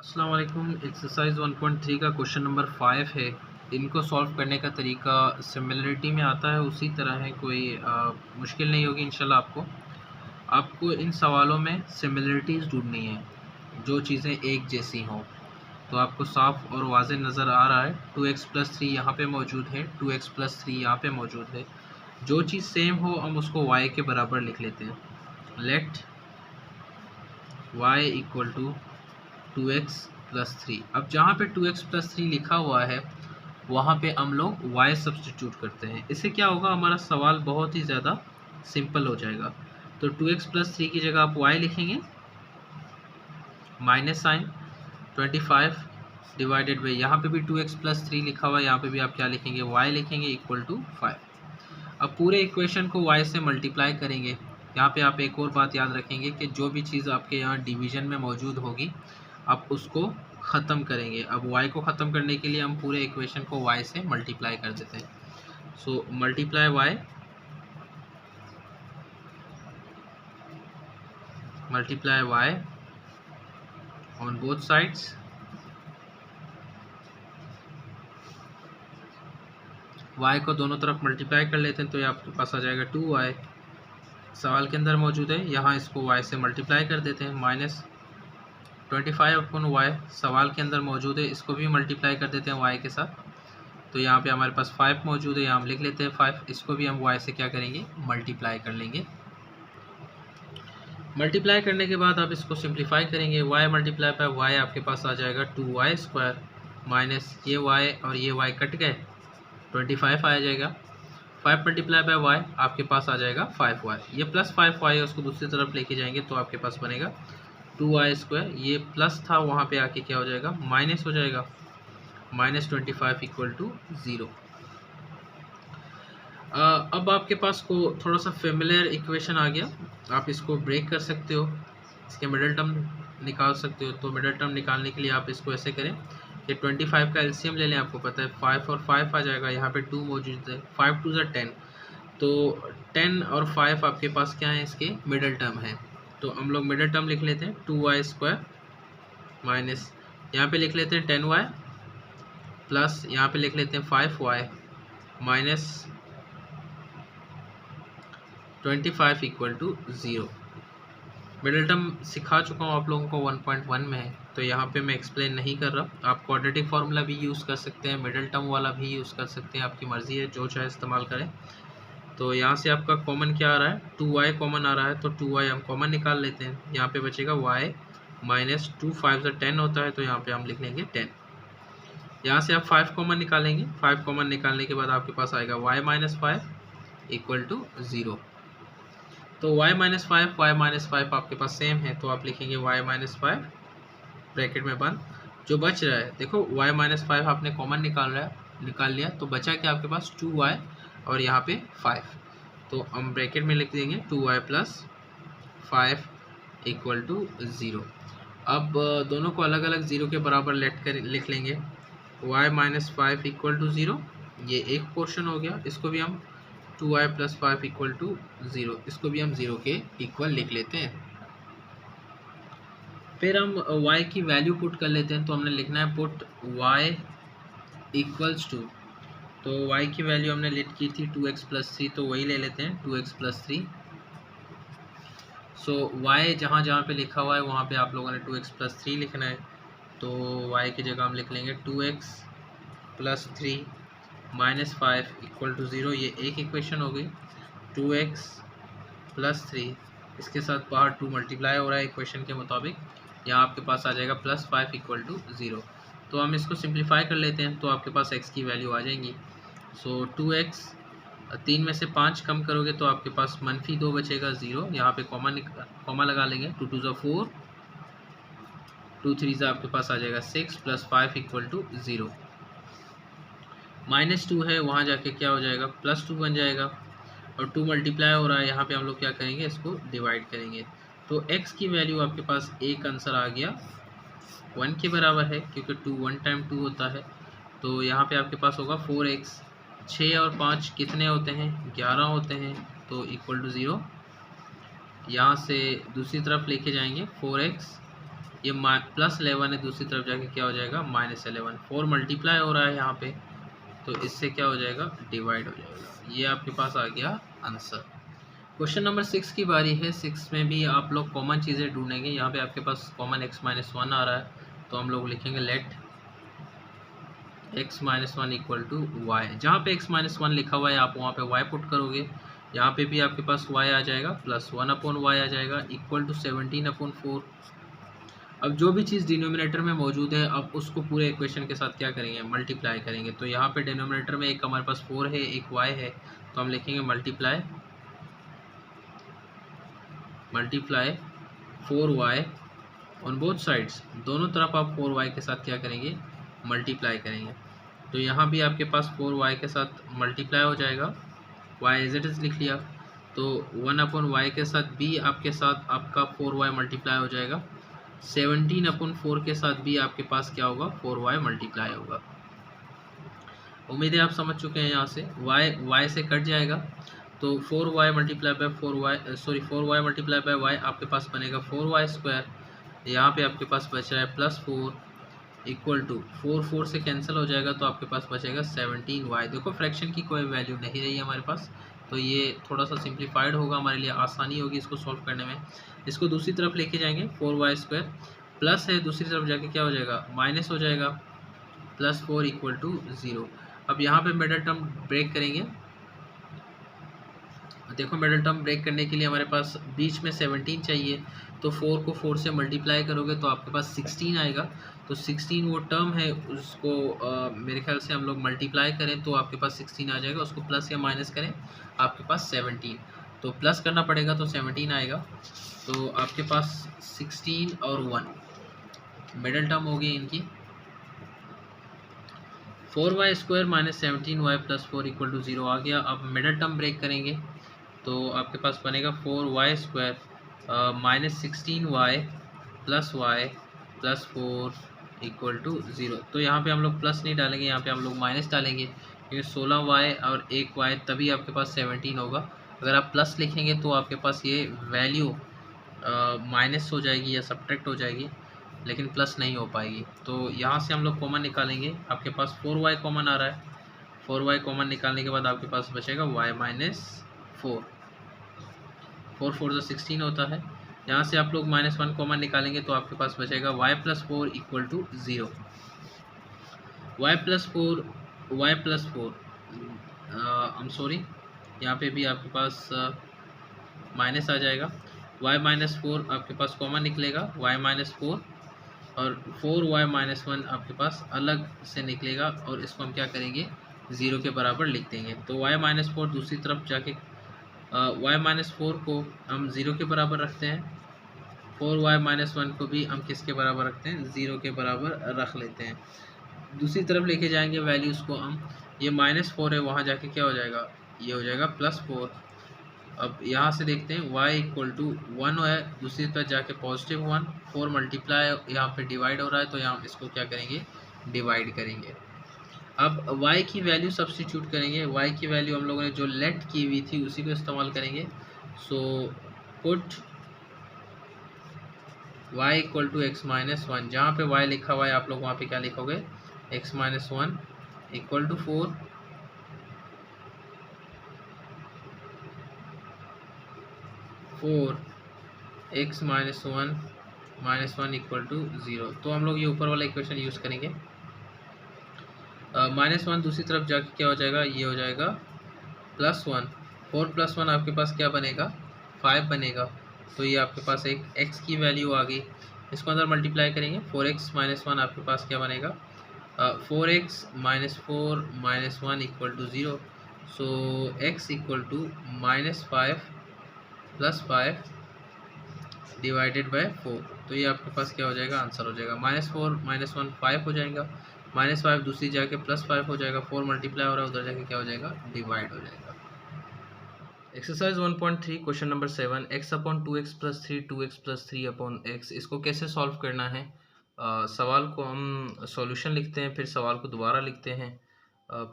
अस्सलाम वालेकुम। एक्सरसाइज 1.3 का क्वेश्चन नंबर 5 है। इनको सॉल्व करने का तरीका सिमिलरिटी में आता है, उसी तरह है, कोई मुश्किल नहीं होगी इंशाल्लाह। आपको इन सवालों में सिमिलरिटीज़ ढूंढनी है, जो चीज़ें एक जैसी हों। तो आपको साफ और वाज़ेह नज़र आ रहा है 2x+3 यहाँ पे मौजूद है, 2x+3 यहाँ पे मौजूद है। जो चीज़ सेम हो हम उसको y के बराबर लिख लेते हैं। Let y equal to 2x+3। अब जहाँ पे 2x+3 लिखा हुआ है वहाँ पे हम लोग y सब्सटीट्यूट करते हैं। इससे क्या होगा, हमारा सवाल बहुत ही ज़्यादा सिंपल हो जाएगा। तो 2x+3 की जगह आप y लिखेंगे, माइनस साइन 25 डिवाइडेड बाई, यहाँ पे भी 2x+3 लिखा हुआ है, यहाँ पे भी आप क्या लिखेंगे, y लिखेंगे इक्वल टू 5। अब पूरे इक्वेशन को y से मल्टीप्लाई करेंगे। यहाँ पे आप एक और बात याद रखेंगे कि जो भी चीज़ आपके यहाँ डिवीज़न में मौजूद होगी आप उसको ख़त्म करेंगे। अब y को ख़त्म करने के लिए हम पूरे इक्वेशन को y से मल्टीप्लाई कर देते हैं। So multiply y on both sides. y को दोनों तरफ मल्टीप्लाई कर लेते हैं तो ये आपके पास आ जाएगा 2y, सवाल के अंदर मौजूद है। यहाँ इसको y से मल्टीप्लाई कर देते हैं, माइनस 25 अपॉन y सवाल के अंदर मौजूद है, इसको भी मल्टीप्लाई कर देते हैं y के साथ। तो यहाँ पे हमारे पास 5 मौजूद है, यहाँ हम लिख लेते हैं 5। इसको भी हम y से क्या करेंगे, मल्टीप्लाई कर लेंगे। मल्टीप्लाई करने के बाद आप इसको सिंप्लीफाई करेंगे, y मल्टीप्लाई बाय y आपके पास आ जाएगा 2y² माइनस ये y और ये y कट गए, 25 आ जाएगा। 5 मल्टीप्लाई बाय y आपके पास आ जाएगा 5y। ये प्लस 5y है, उसको दूसरी तरफ लेके जाएंगे तो आपके पास बनेगा 2y²। ये प्लस था, वहाँ पे आके क्या हो जाएगा, माइनस हो जाएगा, -25 इक्वल टू 0। अब आपके पास को थोड़ा सा फेमिलियर इक्वेशन आ गया, आप इसको ब्रेक कर सकते हो, इसके मिडल टर्म निकाल सकते हो। तो मिडल टर्म निकालने के लिए आप इसको ऐसे करें कि 25 का एलसीएम ले लें। आपको पता है 5 और 5 आ जाएगा, यहाँ पे 2 मौजूद है, 5 2 = 10। तो 10 और 5 आपके पास क्या है, इसके मिडल टर्म है। तो हम लोग मिडल टर्म लिख लेते हैं 2y² माइनस यहाँ पे लिख लेते हैं 10y प्लस यहाँ पे लिख लेते हैं 5y minus 25 equal to 0। Middle term सिखा चुका हूँ आप लोगों को, 1.1 में है, तो यहाँ पे मैं एक्सप्लेन नहीं कर रहा। आप क्वाड्रेटिक फार्मूला भी यूज़ कर सकते हैं, मिडल टर्म वाला भी यूज़ कर सकते हैं, आपकी मर्ज़ी है, जो चाहे इस्तेमाल करें। तो यहाँ से आपका कॉमन क्या आ रहा है, 2y कॉमन आ रहा है, तो 2y हम कॉमन निकाल लेते हैं। यहाँ पे बचेगा y माइनस 2 5 से 10 होता है, तो यहाँ पे हम लिख लेंगे 10। यहाँ से आप 5 कॉमन निकालेंगे, 5 कॉमन निकालने के बाद आपके पास आएगा y - 5 इक्वल टू 0। तो y - 5 आपके पास सेम है, तो आप लिखेंगे y - 5 ब्रैकेट में बंद। जो बच रहा है देखो, y - 5 आपने कॉमन निकाल लिया, तो बचा क्या आपके पास 2y और यहाँ पे 5। तो हम ब्रैकेट में लिख देंगे 2y + 5 इक्वल टू 0। अब दोनों को अलग अलग 0 के बराबर लिख लेंगे, y - 5 इक्वल टू 0, ये एक पोर्शन हो गया। इसको भी हम 2y + 5 इक्वल टू 0, इसको भी हम 0 के इक्वल लिख लेते हैं। फिर हम y की वैल्यू पुट कर लेते हैं, तो हमने लिखना है पुट y इक्वल्स टू, तो y की वैल्यू हमने लिट की थी 2x+3, तो वही ले लेते हैं 2x+3। सो y जहाँ जहाँ पे लिखा हुआ है वहाँ पे आप लोगों ने 2x+3 लिखना है। तो y की जगह हम लिख लेंगे 2x+3 माइनस 5 इक्वल टू 0। ये एक इक्वेशन हो गई। 2x+3 इसके साथ बाहर 2 मल्टीप्लाई हो रहा है इक्वेशन के मुताबिक, यहाँ आपके पास आ जाएगा +5 इक्वल टू 0। तो हम इसको सिंप्लीफाई कर लेते हैं, तो आपके पास x की वैल्यू आ जाएंगी। सो 2x 3 में से 5 कम करोगे तो आपके पास -2 बचेगा, 0। यहाँ पे कॉमा लगा लेंगे, 2 2 = 4, 2 3 आपके पास आ जाएगा 6 + 5 इक्वल टू 0। -2 है, वहाँ जाके क्या हो जाएगा, +2 बन जाएगा, और 2 मल्टीप्लाई हो रहा है, यहाँ पे हम लोग क्या करेंगे, इसको डिवाइड करेंगे। तो x की वैल्यू आपके पास एक आंसर आ गया 1 के बराबर है, क्योंकि 2 1 टाइम 2 होता है। तो यहाँ पे आपके पास होगा 4x, 6 और 5 कितने होते हैं, 11 होते हैं, तो इक्वल टू 0। यहाँ से दूसरी तरफ लेके जाएंगे 4x ये +11 है, दूसरी तरफ जाके क्या हो जाएगा -11। 4 मल्टीप्लाई हो रहा है यहाँ पे, तो इससे क्या हो जाएगा डिवाइड हो जाएगा। ये आपके पास आ गया आंसर। क्वेश्चन नंबर 6 की बारी है। 6 में भी आप लोग कॉमन चीज़ें ढूंढेंगे। यहाँ पे आपके पास कॉमन x-1 आ रहा है, तो हम लोग लिखेंगे late x-1 equal to Y. जहाँ पे x-1 लिखा हुआ है आप वहाँ पे y पुट करोगे। यहाँ पे भी आपके पास y आ जाएगा, +1/y आ जाएगा, इक्वल टू 17/4। अब जो भी चीज़ डिनोमिनेटर में मौजूद है, अब उसको पूरे इक्वेशन के साथ क्या करेंगे, मल्टीप्लाई करेंगे। तो यहाँ पे डिनोमिनेटर में एक हमारे पास 4 है, एक y है, तो हम लिखेंगे multiply 4y on both sides. दोनों तरफ आप 4y के साथ क्या करेंगे, मल्टीप्लाई करेंगे। तो यहाँ भी आपके पास 4y के साथ मल्टीप्लाई हो जाएगा, y एज इट इज़ लिख लिया। तो 1/y के साथ भी आपके साथ आपका 4y मल्टीप्लाई हो जाएगा। 17/4 के साथ भी आपके पास क्या होगा, 4y मल्टीप्लाई होगा। उम्मीद है आप समझ चुके हैं। यहाँ से y से कट जाएगा, तो 4y multiply by 4y multiply by y आपके पास बनेगा 4y²। यहाँ पे आपके पास बच रहा है +4 इक्वल टू 4 से कैंसिल हो जाएगा, तो आपके पास बचेगा 17y। देखो फ्रैक्शन की कोई वैल्यू नहीं रही है हमारे पास, तो ये थोड़ा सा सिंप्लीफाइड होगा, हमारे लिए आसानी होगी इसको सॉल्व करने में। इसको दूसरी तरफ लेके जाएंगे, 4y² प्लस है, दूसरी तरफ जाके क्या हो जाएगा, माइनस हो जाएगा, +4 इक्वल टू 0। अब यहाँ पे मिडल टर्म ब्रेक करेंगे। देखो मिडल टर्म ब्रेक करने के लिए हमारे पास बीच में 17 चाहिए, तो 4 को 4 से मल्टीप्लाई करोगे तो आपके पास 16 आएगा। तो 16 वो टर्म है, उसको मेरे ख्याल से हम लोग मल्टीप्लाई करें तो आपके पास 16 आ जाएगा। उसको प्लस या माइनस करें, आपके पास 17, तो प्लस करना पड़ेगा तो 17 आएगा। तो आपके पास 16 और 1 मिडल टर्म होगी इनकी। 4y² minus 17y + 4 equal to 0 आ गया। अब मिडल टर्म ब्रेक करेंगे, तो आपके पास बनेगा 4y² minus 16y + y + 4 equal to 0। तो यहाँ पे हम लोग प्लस नहीं डालेंगे, यहाँ पे हम लोग माइनस डालेंगे, क्योंकि 16y और 1y तभी आपके पास 17 होगा। अगर आप प्लस लिखेंगे तो आपके पास ये वैल्यू माइनस हो जाएगी या सब्ट्रैक्ट हो जाएगी, लेकिन प्लस नहीं हो पाएगी। तो यहाँ से हम लोग कॉमन निकालेंगे। आपके पास 4y कॉमन आ रहा है, 4y कॉमन निकालने के बाद आपके पास बचेगा y - 4। 4 4 16 होता है। यहाँ से आप लोग -1 कॉमन निकालेंगे तो आपके पास बचेगा y + 4 equal to 0। y + 4 I am sorry, यहाँ पे भी आपके पास माइनस आ जाएगा। y - 4 आपके पास कॉमन निकलेगा, y - 4 और 4y - 1 आपके पास अलग से निकलेगा, और इसको हम क्या करेंगे, 0 के बराबर लिख देंगे। तो y - 4 दूसरी तरफ जाके y - 4 को हम 0 के बराबर रखते हैं, 4y - 1 को भी हम किसके बराबर रखते हैं, 0 के बराबर रख लेते हैं। दूसरी तरफ लेके जाएंगे वैल्यूज़ को हम, ये -4 है, वहाँ जाके क्या हो जाएगा, ये हो जाएगा +4। अब यहाँ से देखते हैं y इक्वल टू 1 है, दूसरी तरफ जाके +1, 4 मल्टीप्लाई यहाँ पे डिवाइड हो रहा है, तो यहाँ इसको क्या करेंगे, डिवाइड करेंगे। अब y की वैल्यू सब्स्टिट्यूट करेंगे। y की वैल्यू हम लोगों ने जो लेट की हुई थी उसी को इस्तेमाल करेंगे। So put y equal to x - 1, जहाँ पे y लिखा हुआ है आप लोग वहाँ पे क्या लिखोगे, x - 1 equal to 4 x - 1 equal to 0। तो हम लोग ये ऊपर वाला इक्वेशन यूज़ करेंगे। -1 दूसरी तरफ जाके क्या हो जाएगा, ये हो जाएगा +1। 4 + 1 आपके पास क्या बनेगा, 5 बनेगा। तो ये आपके पास एक x की वैल्यू आ गई। इसको अंदर मल्टीप्लाई करेंगे, 4x - 1 आपके पास क्या बनेगा, 4x - 4 - 1 equal to 0। So x equal to -5 + 5 divided by 4। तो ये आपके पास क्या हो जाएगा, आंसर हो जाएगा। -4 - 1 5 हो जाएगा, -5 दूसरी जाके +5 हो जाएगा, 4 मल्टीप्लाई हो रहा है, उधर जाके क्या हो जाएगा, डिवाइड हो जाएगा। Exercise 1.3 question number 7, x/2x + 3 2x + 3/x। इसको कैसे सॉल्व करना है, सवाल को हम सॉल्यूशन लिखते हैं, फिर सवाल को दोबारा लिखते हैं,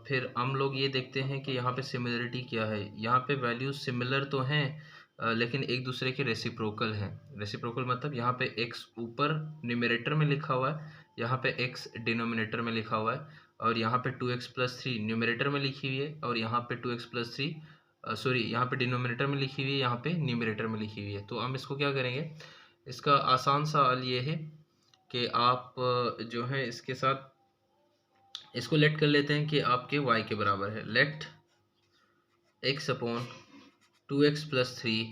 फिर हम लोग ये देखते हैं कि यहाँ पे सिमिलरिटी क्या है। यहाँ पे वैल्यूज सिमिलर तो हैं, लेकिन एक दूसरे के रेसिप्रोकल हैं। रेसिप्रोकल मतलब यहाँ पे x ऊपर न्यूमरेटर में लिखा हुआ है, यहाँ पे x डिनोमिनेटर में लिखा हुआ है, और यहाँ पे 2x+3 न्यूमरेटर में लिखी हुई है, और यहाँ पे 2x+3 सॉरी यहाँ पे डिनोमिनेटर में लिखी हुई है, यहाँ पे न्यूमरेटर में लिखी हुई है। तो हम इसको क्या करेंगे, इसका आसान सा हल ये है कि आप जो है इसके साथ इसको लेट कर लेते हैं कि आपके y के बराबर है। Let x upon 2x+3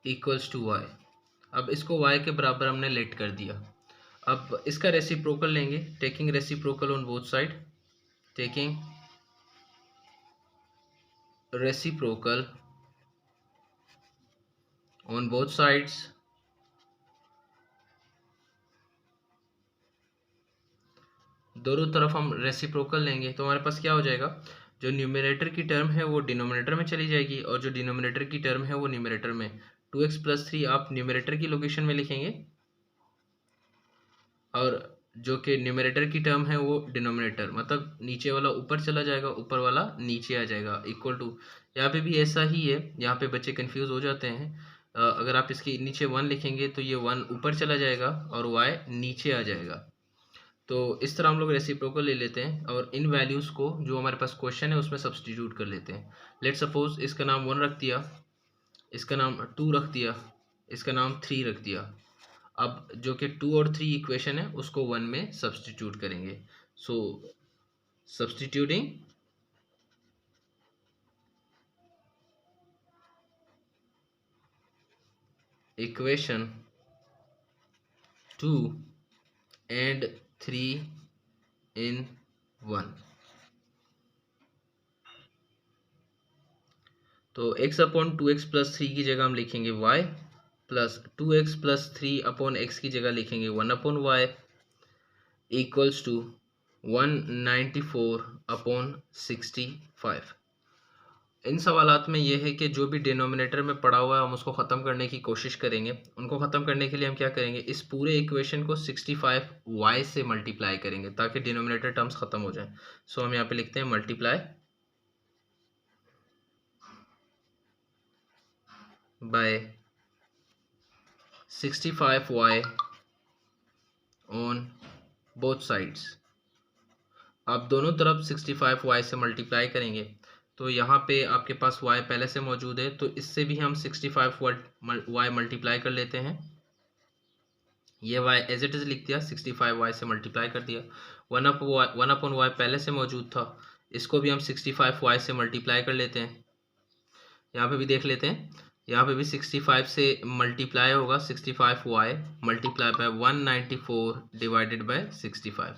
equals to y। अब इसको y के बराबर हमने लेट कर दिया। अब इसका रेसिप्रोकल लेंगे, taking reciprocal on both side, taking reciprocal on both sides, दोनों तरफ हम रेसिप्रोकल लेंगे तो हमारे पास क्या हो जाएगा, जो न्यूमरेटर की टर्म है वो डिनोमिनेटर में चली जाएगी, और जो डिनोमिनेटर की टर्म है वो न्यूमरेटर में। 2x+3 आप न्यूमरेटर की लोकेशन में लिखेंगे, और जो कि न्यूमरेटर की टर्म है वो डिनोमिनेटर, मतलब नीचे वाला ऊपर चला जाएगा, ऊपर वाला नीचे आ जाएगा, इक्वल टू। यहाँ पे भी ऐसा ही है, यहाँ पे बच्चे कंफ्यूज हो जाते हैं। अगर आप इसके नीचे 1 लिखेंगे तो ये 1 ऊपर चला जाएगा और y नीचे आ जाएगा। तो इस तरह हम लोग रेसिप्रोकल ले लेते हैं और इन वैल्यूज़ को जो हमारे पास क्वेश्चन है उसमें सब्सटीट्यूट कर लेते हैं। लेट सपोज इसका नाम 1 रख दिया, इसका नाम 2 रख दिया, इसका नाम 3 रख दिया। अब जो कि 2 और 3 इक्वेशन है उसको 1 में सब्सटीट्यूट करेंगे। सो सब्सटीट्यूटिंग इक्वेशन 2 and 3 in 1, तो x अपॉन 2x+3 की जगह हम लिखेंगे y, plus 2x+3 upon x की जगह लिखेंगे 1 upon y, equals to 194 upon 65। इन सवालात में ये है कि जो भी डिनोमिनेटर में पड़ा हुआ है हम उसको ख़त्म करने की कोशिश करेंगे। उनको ख़त्म करने के लिए हम क्या करेंगे, इस पूरे इक्वेशन को 65y से मल्टीप्लाई करेंगे ताकि डिनोमिनेटर टर्म्स ख़त्म हो जाए। सो हम यहाँ पे लिखते हैं multiply by 65y on both sides. आप दोनों तरफ 65y से मल्टीप्लाई करेंगे तो यहाँ पे आपके पास y पहले से मौजूद है, तो इससे भी हम 65y मल्टीप्लाई कर लेते हैं। ये y एज इट इज़ लिख दिया, 65y से मल्टीप्लाई कर दिया। 1 अपॉन y पहले से मौजूद था, इसको भी हम 65y से मल्टीप्लाई कर लेते हैं। यहाँ पे भी देख लेते हैं, यहाँ पे भी 65 से मल्टीप्लाई होगा, 65y multiply by 194 divided by 65।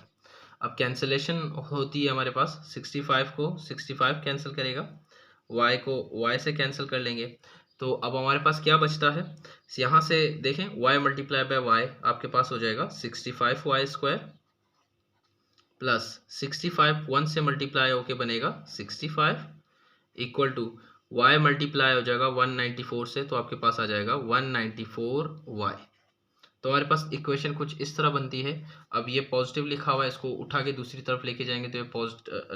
अब कैंसलेशन होती है हमारे पास, 65 को 65 कैंसिल करेगा, y को y से कैंसिल कर लेंगे। तो अब हमारे पास क्या बचता है, यहाँ से देखें y मल्टीप्लाई बाय y आपके पास हो जाएगा 65y² प्लस 65 1 से मल्टीप्लाई होके बनेगा 65 इक्वल टू y मल्टीप्लाई हो जाएगा 194 से, तो आपके पास आ जाएगा 194y। तो हमारे पास इक्वेशन कुछ इस तरह बनती है। अब ये पॉजिटिव लिखा हुआ है, इसको उठा के दूसरी तरफ लेके जाएंगे तो ये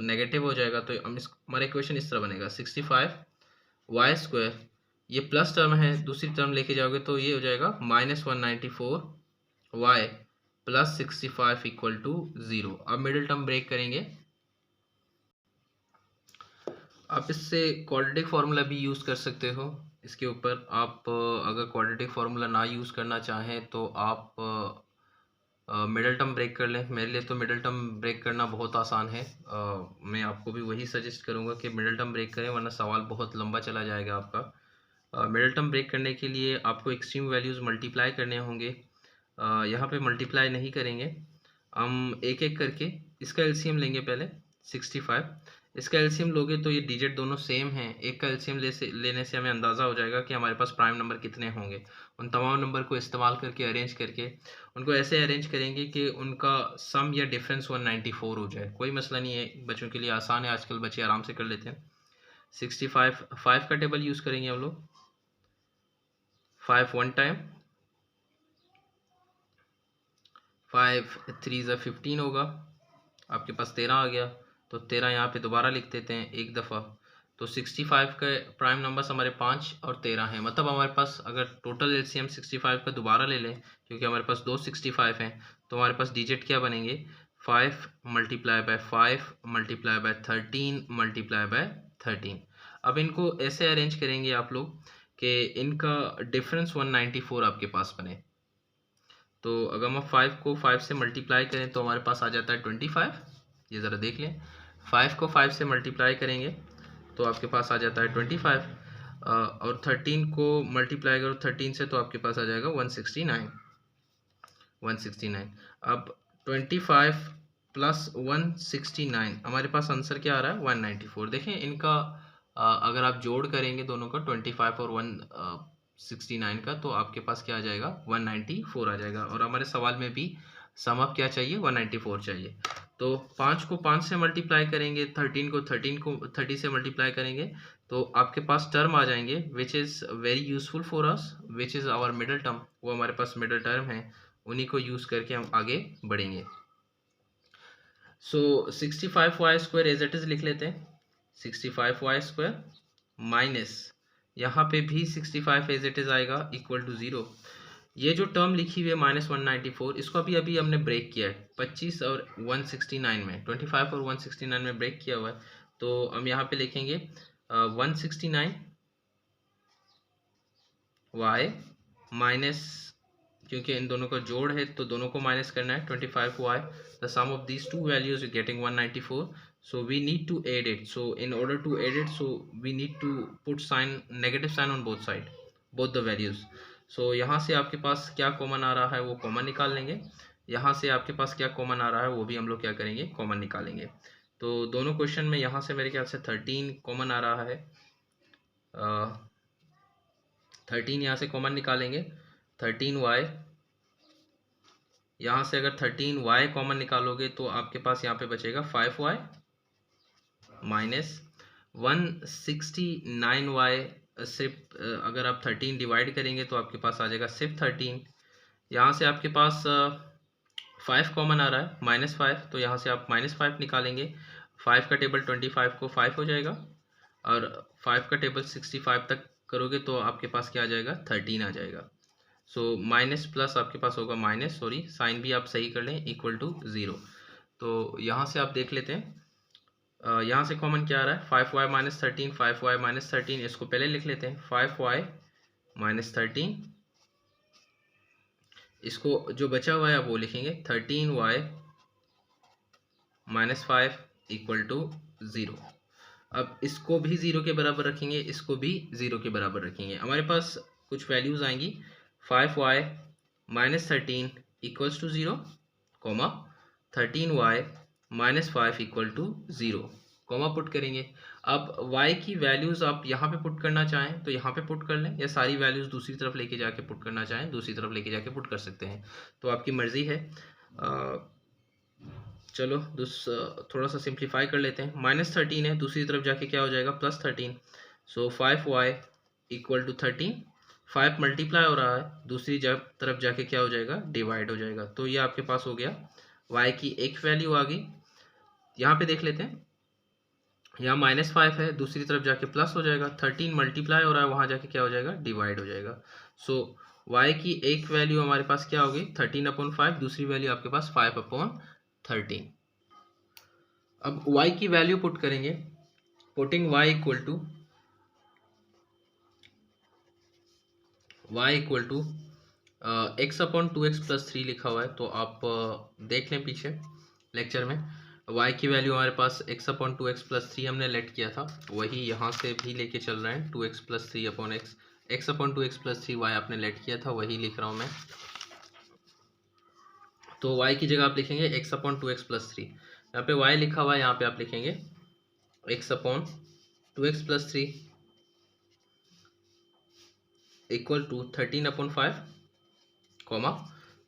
नेगेटिव हो जाएगा। तो हम हमारा इक्वेशन इस तरह बनेगा 65y², ये प्लस टर्म है, दूसरी टर्म लेके जाओगे तो ये हो जाएगा -194y प्लस 65 इक्वल टू 0। अब मिडिल टर्म ब्रेक करेंगे। आप इससे क्वाड्रेटिक फार्मूला भी यूज़ कर सकते हो इसके ऊपर। आप अगर क्वाड्रेटिक फार्मूला ना यूज़ करना चाहें तो आप मिडल टर्म ब्रेक कर लें। मेरे लिए तो मिडल टर्म ब्रेक करना बहुत आसान है। मैं आपको भी वही सजेस्ट करूँगा कि मिडल टर्म ब्रेक करें, वरना सवाल बहुत लंबा चला जाएगा आपका। मिडल टर्म ब्रेक करने के लिए आपको एक्सट्रीम वैल्यूज़ मल्टीप्लाई करने होंगे। यहाँ पे मल्टीप्लाई नहीं करेंगे, हम एक एक करके इसका एलसीएम लेंगे। पहले 65, इसका एलसीएम लोगे तो ये डिजिट दोनों सेम हैं। एक का एलसीएम लेने से हमें अंदाज़ा हो जाएगा कि हमारे पास प्राइम नंबर कितने होंगे। उन तमाम नंबर को इस्तेमाल करके अरेंज करके उनको ऐसे अरेंज करेंगे कि उनका सम या डिफरेंस 194 हो जाए। कोई मसला नहीं है, बच्चों के लिए आसान है, आजकल बच्चे आराम से कर लेते हैं। 65 5 का टेबल यूज़ करेंगे हम लोग। 5 1 टाइम, 5 3 ज़ा 15 होगा, आपके पास 13 आ गया। तो 13 यहाँ पे दोबारा लिख देते हैं एक दफ़ा, तो 65 के प्राइम नंबर्स हमारे 5 और 13 हैं, मतलब हमारे पास अगर टोटल एलसीएम 65 का दोबारा ले लें, क्योंकि हमारे पास दो 65 हैं, तो हमारे पास डिजिट क्या बनेंगे, 5 multiply by 5 multiply by 13 multiply by 13। अब इनको ऐसे अरेंज करेंगे आप लोग कि इनका डिफरेंस 194 आपके पास बने। तो अगर हम 5 को 5 से मल्टीप्लाई करें तो हमारे पास आ जाता है 25। ये ज़रा देख लें, 5 को 5 से मल्टीप्लाई करेंगे तो आपके पास आ जाता है 25, और 13 को मल्टीप्लाई करो 13 से तो आपके पास आ जाएगा 169। अब 25 प्लस 169 हमारे पास आंसर क्या आ रहा है, 194। देखें इनका अगर आप जोड़ करेंगे दोनों का 25 और 169 का, तो आपके पास क्या आ जाएगा, 194 आ जाएगा। और हमारे सवाल में भी सम अप क्या चाहिए, 194 चाहिए। तो 5 को 5 से मल्टीप्लाई करेंगे, 13 को 30 से मल्टीप्लाई करेंगे, तो आपके पास टर्म आ जाएंगे which is very useful for us, which is our middle term. वो हमारे पास मिडल टर्म है, उन्हीं को यूज़ करके हम आगे बढ़ेंगे। सो 65y² एज इट इज़ लिख लेते हैं, 65y² माइनस यहाँ पे भी 65 एज इट इज़ आएगा इक्वल टू 0। ये जो टर्म लिखी हुई है -194, इसको अभी हमने ब्रेक किया है 25 और 169 में, 25 और 169 में ब्रेक किया हुआ है। तो हम यहाँ पे लिखेंगे 169 y माइनस, क्योंकि इन दोनों का जोड़ है तो दोनों को माइनस करना है, 25y, the sum of these two values you getting 194, so we need to add it. So in order to add it, so we need to put sign, negative sign on both side, both the values. So यहाँ से आपके पास क्या common आ रहा है वो common निकाल लेंगे, यहाँ से आपके पास क्या कॉमन आ रहा है वो भी हम लोग क्या करेंगे, कॉमन निकालेंगे। तो दोनों क्वेश्चन में यहाँ से मेरे ख्याल से 13 कॉमन आ रहा है, 13 यहाँ से कॉमन निकालेंगे, 13y, यहाँ से अगर 13y कॉमन निकालोगे तो आपके पास यहाँ पे बचेगा 5y माइनस 169y, सिर्फ अगर आप 13 डिवाइड करेंगे तो आपके पास आ जाएगा सिर्फ 13। यहाँ से आपके पास 5 कॉमन आ रहा है, -5, तो यहाँ से आप -5 निकालेंगे, 5 का टेबल 25 को 5 हो जाएगा, और 5 का टेबल 65 तक करोगे तो आपके पास क्या आ जाएगा, 13 आ जाएगा। सो माइनस प्लस आपके पास होगा माइनस, सॉरी साइन भी आप सही कर लें, इक्वल टू 0। तो यहाँ से आप देख लेते हैं, यहाँ से कॉमन क्या आ रहा है, 5y माइनस 13, 5y माइनस 13, इसको पहले लिख लेते हैं, 5y माइनस 13, इसको जो बचा हुआ है वो लिखेंगे 13y माइनस 5 इक्वल टू 0। अब इसको भी 0 के बराबर रखेंगे, इसको भी 0 के बराबर रखेंगे, हमारे पास कुछ वैल्यूज़ आएंगी, 5y minus 13 equals to 0, comma 13y minus 5 equal to 0, comma put करेंगे। अब y की वैल्यूज़ आप यहाँ पे पुट करना चाहें तो यहाँ पे पुट कर लें, या सारी वैल्यूज़ दूसरी तरफ लेके जाके पुट करना चाहें दूसरी तरफ लेके जाके पुट कर सकते हैं, तो आपकी मर्ज़ी है। चलो थोड़ा सा सिंप्लीफाई कर लेते हैं, -13 है, दूसरी तरफ जाके क्या हो जाएगा, +13, सो 5y इक्वल टू 13, 5 मल्टीप्लाई हो रहा है, दूसरी तरफ जाके क्या हो जाएगा, डिवाइड हो जाएगा। तो ये आपके पास हो गया, y की एक वैल्यू आ गई। यहाँ पे देख लेते हैं, यहाँ -5 है, दूसरी तरफ जाके प्लस हो जाएगा, 13 मल्टीप्लाई हो रहा है, वहाँ जाके क्या हो जाएगा, डिवाइड हो जाएगा। सो y की एक वैल्यू हमारे पास क्या होगी, 13/5, दूसरी वैल्यू आपके पास 5/13। अब y की वैल्यू पुट करेंगे, putting y equal to x/2x + 3 लिखा हुआ है, तो आप देख लें पीछे लेक्चर में, y की वैल्यू हमारे पास x/2x + 3 हमने लेट किया था, वही यहाँ से भी लेके चल रहे हैं, 2x + 3/x, x/2x + 3 y आपने लेट किया था, वही लिख रहा हूँ मैं। तो y की जगह आप लिखेंगे x/2x + 3, यहाँ पे y लिखा हुआ है, यहाँ पे आप लिखेंगे x/2x + 3 इक्वल टू 13/5, कॉमा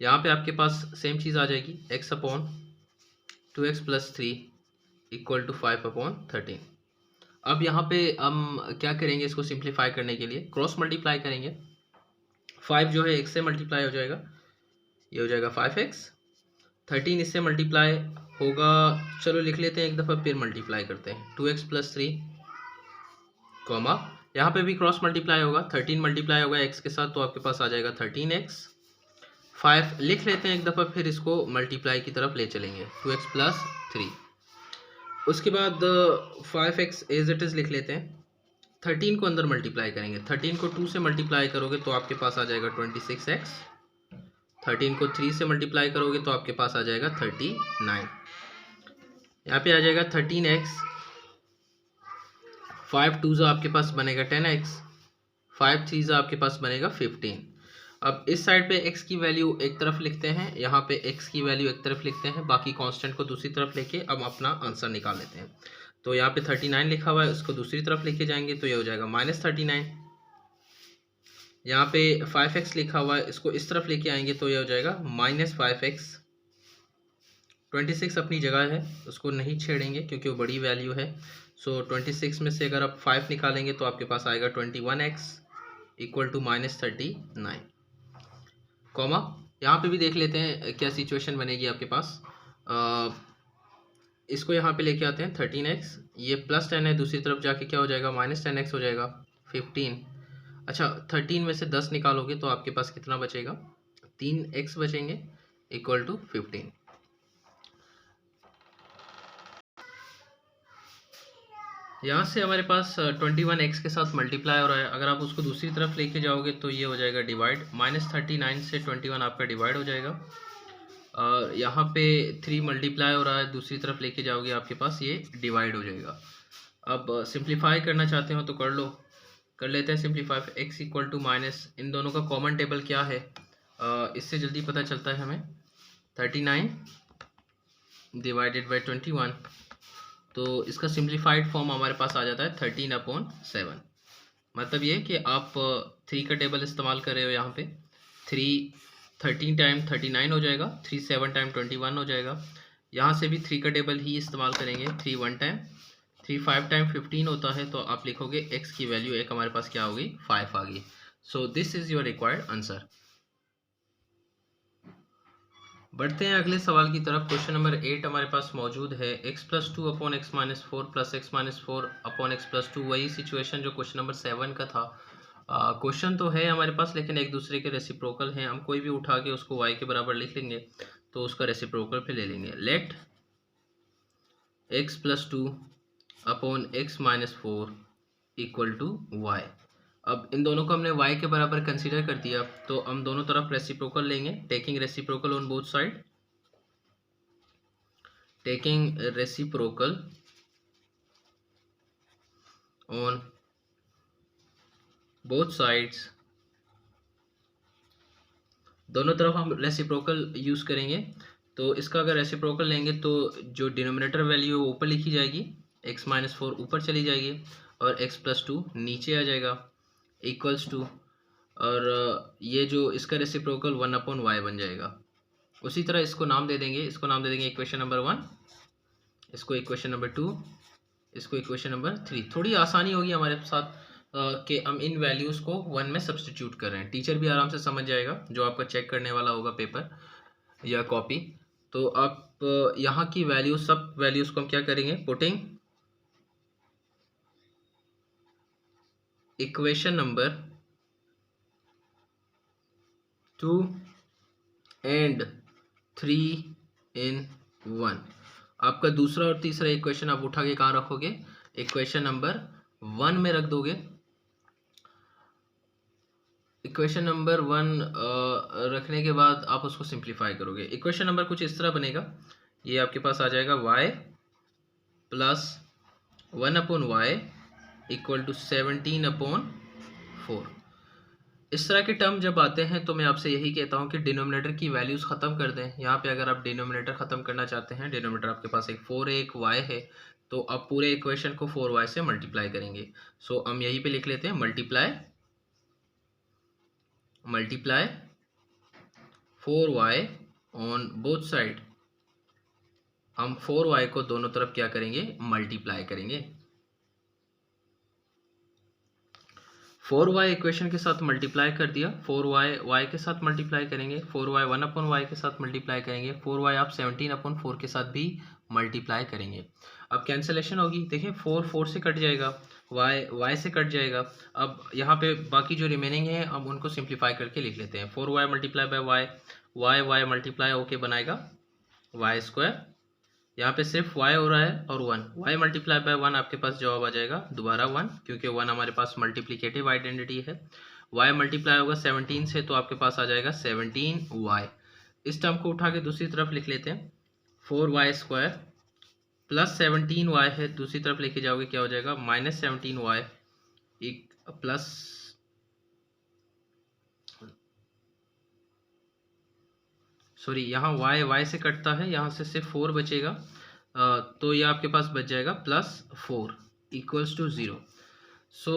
यहाँ पे आपके पास सेम चीज़ आ जाएगी, x/2x + 3 इक्वल टू 5/13। अब यहाँ पे हम क्या करेंगे, इसको सिंप्लीफाई करने के लिए क्रॉस मल्टीप्लाई करेंगे, 5 जो है x से मल्टीप्लाई हो जाएगा, ये हो जाएगा 5x, 13 इससे मल्टीप्लाई होगा, चलो लिख लेते हैं एक दफ़ा, फिर मल्टीप्लाई करते हैं, 2x + 3 कॉमा यहाँ पे भी क्रॉस मल्टीप्लाई होगा, 13 मल्टीप्लाई होगा x के साथ तो आपके पास आ जाएगा 13x। 5 लिख लेते हैं एक दफ़ा, फिर इसको मल्टीप्लाई की तरफ ले चलेंगे, 2x प्लस 3। उसके बाद 5x एज इट इज़ लिख लेते हैं, 13 को अंदर मल्टीप्लाई करेंगे, 13 को 2 से मल्टीप्लाई करोगे तो आपके पास आ जाएगा 26x। 13 को 3 से मल्टीप्लाई करोगे तो आपके पास आ जाएगा 39। यहाँ पे आ जाएगा 13x, 5 2 आपके पास बनेगा 10x, 5 3 आपके पास बनेगा 15। अब इस साइड पे x की वैल्यू एक तरफ लिखते हैं, यहाँ पे x की वैल्यू एक तरफ लिखते हैं, बाकी कांस्टेंट को दूसरी तरफ लेके अब अपना आंसर निकाल लेते हैं। तो यहाँ पे 39 लिखा हुआ है, उसको दूसरी तरफ लेके जाएंगे तो ये हो जाएगा -39। यहाँ पे 5x लिखा हुआ है, इसको इस तरफ लेके आएंगे तो ये हो जाएगा -5x। 26 अपनी जगह है, उसको नहीं छेड़ेंगे क्योंकि वो बड़ी वैल्यू है। सो 26 में से अगर आप 5 निकालेंगे तो आपके पास आएगा 21x इक्वल टू -39, कॉमा यहाँ पे भी देख लेते हैं क्या सिचुएशन बनेगी आपके पास। इसको यहाँ पे लेके आते हैं 13x, ये +10 है, दूसरी तरफ जाके क्या हो जाएगा -10x हो जाएगा 15। अच्छा 13 में से 10 निकालोगे तो आपके पास कितना बचेगा, 3x बचेंगे इक्वल टू 15। यहाँ से हमारे पास 21x के साथ मल्टीप्लाई हो रहा है, अगर आप उसको दूसरी तरफ लेके जाओगे तो ये हो जाएगा डिवाइड, -39 से 21 आपका डिवाइड हो जाएगा। यहाँ पे 3 मल्टीप्लाई हो रहा है, दूसरी तरफ लेके जाओगे आपके पास ये डिवाइड हो जाएगा। अब सिंप्लीफाई करना चाहते हो तो कर लो, कर लेते हैं simplify. x equal to minus, इन दोनों का कॉमन टेबल क्या है, इससे जल्दी पता चलता है हमें, 39 डिवाइडेड बाई 21, तो इसका सिंप्लीफाइड फॉर्म हमारे पास आ जाता है 13/7। मतलब ये कि आप 3 का टेबल इस्तेमाल कर रहे हो, यहाँ पे 13 टाइम 39 हो जाएगा, 7 टाइम 21 हो जाएगा। यहाँ से भी 3 का टेबल ही इस्तेमाल करेंगे, 3 1 टाइम, 5 टाइम 15 होता है, तो आप लिखोगे x की वैल्यू एक हमारे पास क्या होगी 5 आ गई। So this is your required answer. बढ़ते हैं अगले सवाल की तरफ। क्वेश्चन नंबर 8 हमारे पास मौजूद है, x+2/(x-4) + x-4/(x+2), वही सिचुएशन जो क्वेश्चन नंबर 7 का था। क्वेश्चन तो है हमारे पास लेकिन एक दूसरे के रेसिप्रोकल हैं, हम कोई भी उठा के उसको y के बराबर लिख लेंगे तो उसका रेसिप्रोकल पे ले लेंगे। Let x+2/(x-4) equal to y। अब इन दोनों को हमने y के बराबर कंसीडर कर दिया तो हम दोनों तरफ रेसिप्रोकल लेंगे, taking reciprocal on both side, taking reciprocal on both sides, दोनों तरफ हम रेसिप्रोकल यूज़ करेंगे। तो इसका अगर रेसिप्रोकल लेंगे तो जो डिनोमिनेटर वैल्यू है ऊपर लिखी जाएगी, x-4 ऊपर चली जाएगी और x+2 नीचे आ जाएगा इक्वल्स टू, और ये जो इसका रेसिप्रोकल 1/y बन जाएगा। उसी तरह इसको नाम दे देंगे, इसको नाम दे देंगे इक्वेशन नंबर 1, इसको इक्वेशन नंबर 2, इसको इक्वेशन नंबर 3। थोड़ी आसानी होगी हमारे साथ कि हम इन वैल्यूज़ को 1 में सब्सटीट्यूट कर रहे हैं, टीचर भी आराम से समझ जाएगा जो आपका चेक करने वाला होगा पेपर या कॉपी। तो आप यहाँ की वैल्यू, सब वैल्यूज़ को हम क्या करेंगे, पुटिंग इक्वेशन नंबर 2 एंड 3 इन 1। आपका दूसरा और तीसरा इक्वेशन आप उठा के कहाँ रखोगे, इक्वेशन नंबर 1 में रख दोगे। इक्वेशन नंबर 1 रखने के बाद आप उसको सिंप्लीफाई करोगे। इक्वेशन नंबर कुछ इस तरह बनेगा, ये आपके पास आ जाएगा y plus 1/y equal to 17/4। इस तरह के टर्म जब आते हैं तो मैं आपसे यही कहता हूँ कि डिनोमिनेटर की वैल्यूज़ ख़त्म कर दें। यहाँ पे अगर आप डिनोमिनेटर ख़त्म करना चाहते हैं, डिनोमिनेटर आपके पास एक 4 है एक y है, तो आप पूरे इक्वेशन को 4y से मल्टीप्लाई करेंगे। सो हम यहीं पे लिख लेते हैं multiply 4y on both side. हम 4y को दोनों तरफ क्या करेंगे, मल्टीप्लाई करेंगे। 4y इक्वेशन के साथ मल्टीप्लाई कर दिया, 4y y के साथ मल्टीप्लाई करेंगे, 4y 1/y के साथ मल्टीप्लाई करेंगे, 4y आप 17/4 के साथ भी मल्टीप्लाई करेंगे। अब कैंसलेशन होगी, देखिए 4 4 से कट जाएगा, y से कट जाएगा। अब यहाँ पे बाकी जो रिमेनिंग है हम उनको सिंप्लीफाई करके लिख लेते हैं। 4y multiply by y multiply होके बनाएगा वाई स्क्वायर। यहाँ पे सिर्फ y हो रहा है और 1, y मल्टीप्लाई बाय 1 आपके पास जवाब आ जाएगा दोबारा 1, क्योंकि 1 हमारे पास मल्टीप्लिकेटिव आइडेंटिटी है। y मल्टीप्लाई होगा 17 से, तो आपके पास आ जाएगा 17y। इस टर्म को उठा के दूसरी तरफ लिख लेते हैं, 4y स्क्वायर प्लस 17y है, दूसरी तरफ लेके जाओगे क्या हो जाएगा माइनस 17y एक प्लस, सॉरी यहाँ y से कटता है, यहाँ से सिर्फ 4 बचेगा, तो ये आपके पास बच जाएगा प्लस 4 इक्वल्स टू 0। सो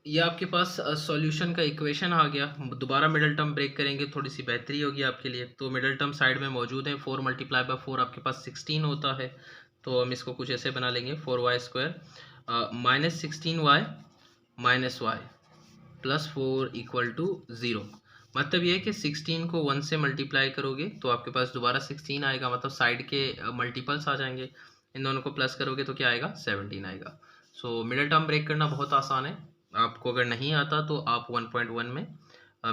ये आपके पास सॉल्यूशन का इक्वेशन आ गया। दोबारा मिडल टर्म ब्रेक करेंगे, थोड़ी सी बेहतरी होगी आपके लिए। तो मिडल टर्म साइड में मौजूद है, 4 मल्टीप्लाई बाय 4 आपके पास 16 होता है, तो हम इसको कुछ ऐसे बना लेंगे, 4y square minus 16y minus y plus 4 equal to 0। मतलब ये है कि 16 को 1 से मल्टीप्लाई करोगे तो आपके पास दोबारा 16 आएगा, मतलब साइड के मल्टीपल्स आ जाएंगे, इन दोनों को प्लस करोगे तो क्या आएगा 17 आएगा। सो मिडिल टर्म ब्रेक करना बहुत आसान है, आपको अगर नहीं आता तो आप 1.1 में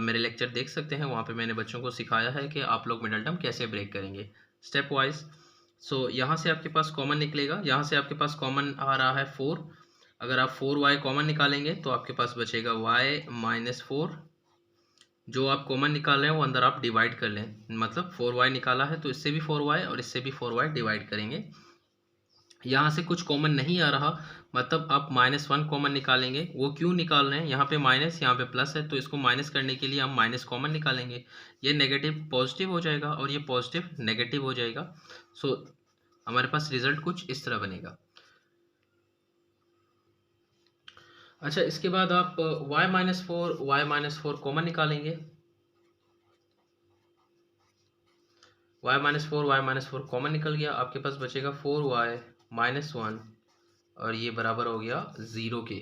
मेरे लेक्चर देख सकते हैं, वहाँ पे मैंने बच्चों को सिखाया है कि आप लोग मिडिल टर्म कैसे ब्रेक करेंगे स्टेप वाइज। सो यहाँ से आपके पास कॉमन निकलेगा, यहाँ से आपके पास कॉमन आ रहा है 4, अगर आप 4y कॉमन निकालेंगे तो आपके पास बचेगा y माइनस 4, जो आप कॉमन निकाल रहे हैं वो अंदर आप डिवाइड कर लें, मतलब 4y निकाला है तो इससे भी 4y और इससे भी 4y डिवाइड करेंगे। यहाँ से कुछ कॉमन नहीं आ रहा, मतलब आप -1 कॉमन निकालेंगे, वो क्यों निकाल रहे हैं, यहाँ पे माइनस यहाँ पे प्लस है, तो इसको माइनस करने के लिए हम माइनस कॉमन निकालेंगे, ये नेगेटिव पॉजिटिव हो जाएगा और ये पॉजिटिव नेगेटिव हो जाएगा। सो हमारे पास रिजल्ट कुछ इस तरह बनेगा। अच्छा, इसके बाद आप y माइनस 4 कॉमन निकालेंगे, y माइनस 4 कॉमन निकल गया, आपके पास बचेगा 4y माइनस 1 और ये बराबर हो गया 0 के।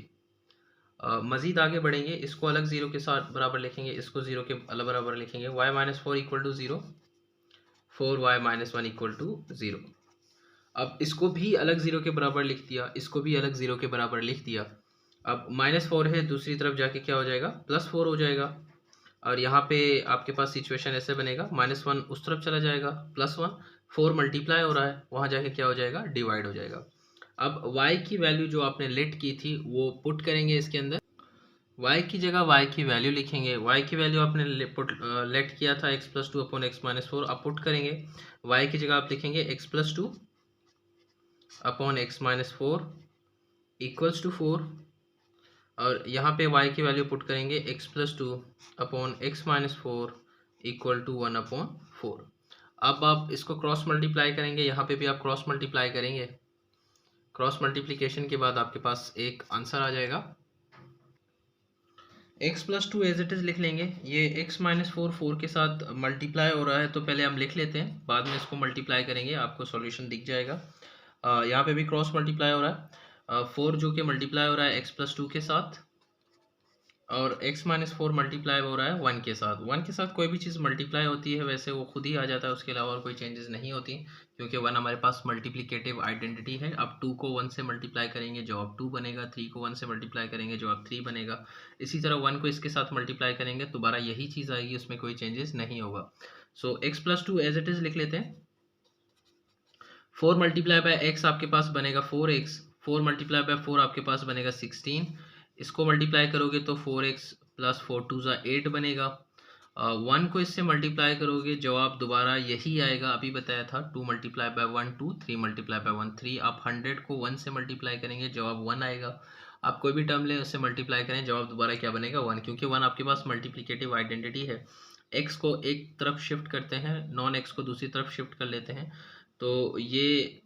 मज़ीद आगे बढ़ेंगे, इसको अलग 0 के साथ बराबर लिखेंगे, इसको 0 के अलग बराबर लिखेंगे, y minus 4 equal to 0, 4y minus 1 equal to 0। अब इसको भी अलग 0 के बराबर लिख दिया, इसको भी अलग 0 के बराबर लिख दिया। अब -4 है, दूसरी तरफ जाके क्या हो जाएगा +4 हो जाएगा, और यहाँ पे आपके पास सिचुएशन ऐसे बनेगा, -1 उस तरफ चला जाएगा, +1 4 मल्टीप्लाई हो रहा है, वहाँ जाके क्या हो जाएगा डिवाइड हो जाएगा। अब y की वैल्यू जो आपने लेट की थी वो पुट करेंगे इसके अंदर, y की जगह y की वैल्यू लिखेंगे, y की वैल्यू आपने लेट किया था x+2 अपॉन x माइनस 4, अब पुट करेंगे, y की जगह आप लिखेंगे x+2 upon x minus 4 equals to 4, और यहाँ पे y की वैल्यू पुट करेंगे x+2 upon x minus 4 equal to 1 upon 4। अब आप इसको क्रॉस मल्टीप्लाई करेंगे, यहाँ पे भी आप क्रॉस मल्टीप्लाई करेंगे, क्रॉस मल्टीप्लिकेशन के बाद आपके पास एक आंसर आ जाएगा, x+2 एज इट इज़ लिख लेंगे, ये x माइनस 4 के साथ मल्टीप्लाई हो रहा है तो पहले हम लिख लेते हैं, बाद में इसको मल्टीप्लाई करेंगे, आपको सॉल्यूशन दिख जाएगा। यहाँ पे भी क्रॉस मल्टीप्लाई हो रहा है, 4 जो कि मल्टीप्लाई हो रहा है x+2 के साथ, और x माइनस 4 मल्टीप्लाई हो रहा है 1 के साथ। 1 के साथ कोई भी चीज़ मल्टीप्लाई होती है वैसे वो खुद ही आ जाता है, उसके अलावा और कोई चेंजेस नहीं होती, क्योंकि 1 हमारे पास मल्टीप्लिकेटिव आइडेंटिटी है। अब 2 को 1 से मल्टीप्लाई करेंगे जवाब 2 बनेगा, 3 को 1 से मल्टीप्लाई करेंगे जवाब 3 बनेगा, इसी तरह 1 को इसके साथ मल्टीप्लाई करेंगे दोबारा यही चीज़ आएगी, उसमें कोई चेंजेस नहीं होगा। सो x+2 एज इट इज़ लिख लेते हैं, 4 मल्टीप्लाई बाय x आपके पास बनेगा 4x, 4 मल्टीप्लाई बाय 4 आपके पास बनेगा 16, इसको मल्टीप्लाई करोगे तो 4x प्लस 4 2 8 बनेगा, 1 को इससे मल्टीप्लाई करोगे जवाब दोबारा यही आएगा, अभी बताया था 2 मल्टीप्लाई बाय 1 2, 3 मल्टीप्लाई बाय 1 3, आप 100 को 1 से मल्टीप्लाई करेंगे जवाब 1 आएगा, आप कोई भी टर्म लें उससे मल्टीप्लाई करें जवाब दोबारा क्या बनेगा 1, क्योंकि 1 आपके पास मल्टीप्लिकेटिव आइडेंटिटी है। x को एक तरफ शिफ्ट करते हैं, नॉन x को दूसरी तरफ शिफ्ट कर लेते हैं, तो ये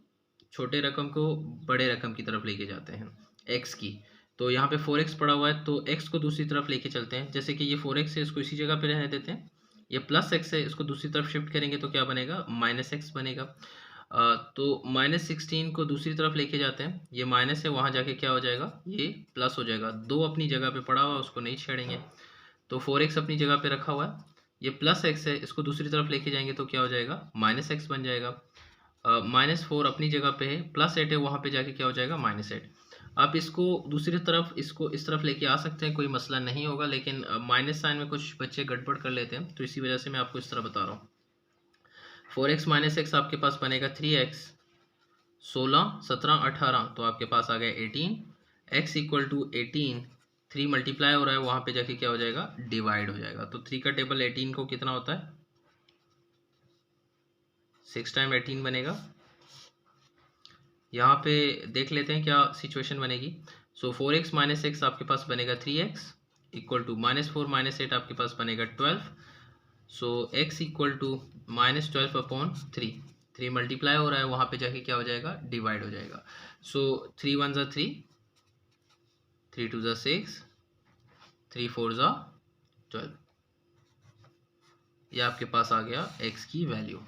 छोटे रकम को बड़े रकम की तरफ लेके जाते हैं x की, तो यहाँ पे 4x पड़ा हुआ है तो x को दूसरी तरफ लेके चलते हैं, जैसे कि ये 4x है इसको इसी जगह पे रहने देते हैं, ये प्लस x है इसको दूसरी तरफ शिफ्ट करेंगे तो क्या बनेगा -x बनेगा, तो -16 को दूसरी तरफ लेके जाते हैं, ये माइनस है वहाँ जाके क्या हो जाएगा ये प्लस हो जाएगा, 2 अपनी जगह पे पड़ा हुआ है उसको नहीं छेड़ेंगे, तो 4x अपनी जगह पे रखा हुआ है, ये प्लस x है इसको दूसरी तरफ लेके जाएंगे तो क्या हो जाएगा -x बन जाएगा, -4 अपनी जगह पे है, +8 है, वहाँ पे जाके क्या हो जाएगा -8। आप इसको दूसरी तरफ इसको इस तरफ लेके आ सकते हैं, कोई मसला नहीं होगा, लेकिन माइनस साइन में कुछ बच्चे गड़बड़ कर लेते हैं, तो इसी वजह से मैं आपको इस तरह बता रहा हूँ। 4x - x आपके पास बनेगा 3x, 16 17 18, तो आपके पास आ गया 18। x = 18, 3 मल्टीप्लाई हो रहा है, वहाँ पे जाके क्या हो जाएगा, डिवाइड हो जाएगा। तो 3 का टेबल 18 को कितना होता है, 6 टाइम 18 बनेगा। यहाँ पे देख लेते हैं क्या सिचुएशन बनेगी। सो 4x - x आपके पास बनेगा 3x, इक्वल टू -4 - 8 आपके पास बनेगा 12। सो x = -12/3, 3 मल्टीप्लाई हो रहा है, वहाँ पे जाके क्या हो जाएगा, डिवाइड हो जाएगा। सो 3 1 ज़ा 3, 3 2 ज़ा 6, 3 4 ज़ा 12। ये आपके पास आ गया x की वैल्यू।